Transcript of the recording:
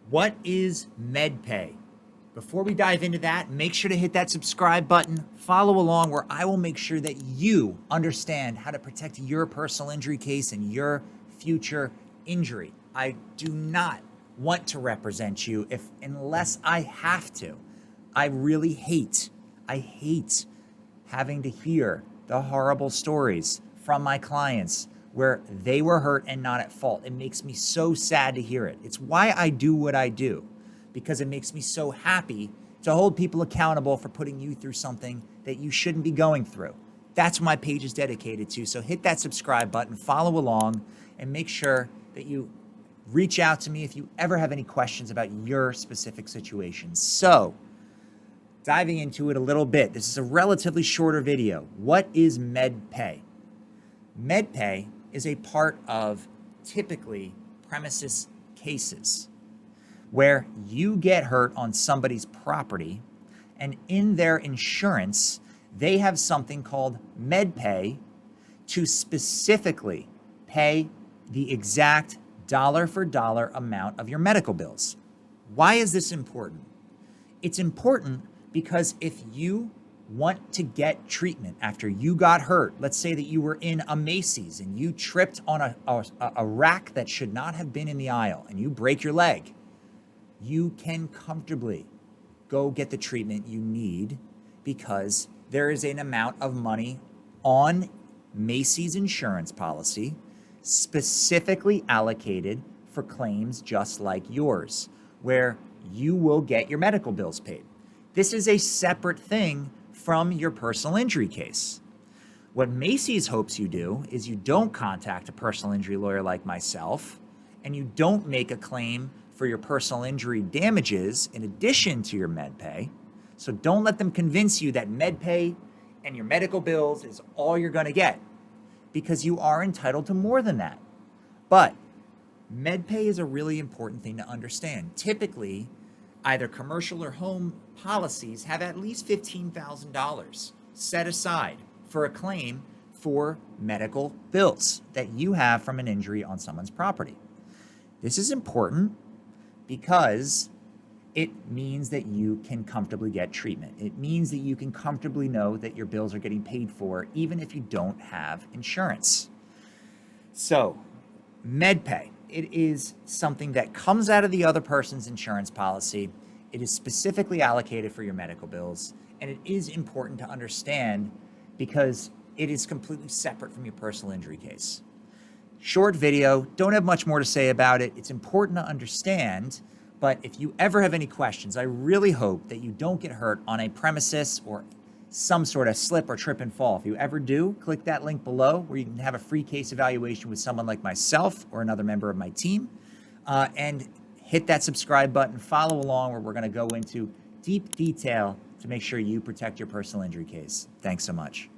What is MedPay? Before we dive into that, make sure to hit that subscribe button, follow along where I will make sure that you understand how to protect your personal injury case and your future injury. I do not want to represent you unless I have to. I really hate having to hear the horrible stories from my clients where they were hurt and not at fault. It makes me so sad to hear it. It's why I do what I do, because it makes me so happy to hold people accountable for putting you through something that you shouldn't be going through. That's what my page is dedicated to. So hit that subscribe button, follow along, and make sure that you reach out to me if you ever have any questions about your specific situation. So, diving into it a little bit, this is a relatively shorter video. What is MedPay? MedPay is a part of typically premises cases where you get hurt on somebody's property, and in their insurance, they have something called MedPay to specifically pay the exact dollar for dollar amount of your medical bills. Why is this important? It's important because if you want to get treatment after you got hurt, let's say that you were in a Macy's and you tripped on a rack that should not have been in the aisle and you break your leg, you can comfortably go get the treatment you need because there is an amount of money on Macy's insurance policy specifically allocated for claims just like yours, where you will get your medical bills paid. This is a separate thing from your personal injury case. What Macy's hopes you do is you don't contact a personal injury lawyer like myself, and you don't make a claim for your personal injury damages in addition to your MedPay. So don't let them convince you that MedPay and your medical bills is all you're going to get, because you are entitled to more than that. But MedPay is a really important thing to understand. Typically, either commercial or home policies have at least $15,000 set aside for a claim for medical bills that you have from an injury on someone's property. This is important because it means that you can comfortably get treatment. It means that you can comfortably know that your bills are getting paid for, even if you don't have insurance. So, MedPay, it is something that comes out of the other person's insurance policy. It is specifically allocated for your medical bills, and it is important to understand because it is completely separate from your personal injury case. Short video, don't have much more to say about it. It's important to understand, but if you ever have any questions, I really hope that you don't get hurt on a premises or some sort of slip or trip and fall. If you ever do, click that link below where you can have a free case evaluation with someone like myself or another member of my team. And hit that subscribe button, follow along where we're going to go into deep detail to make sure you protect your personal injury case. Thanks so much.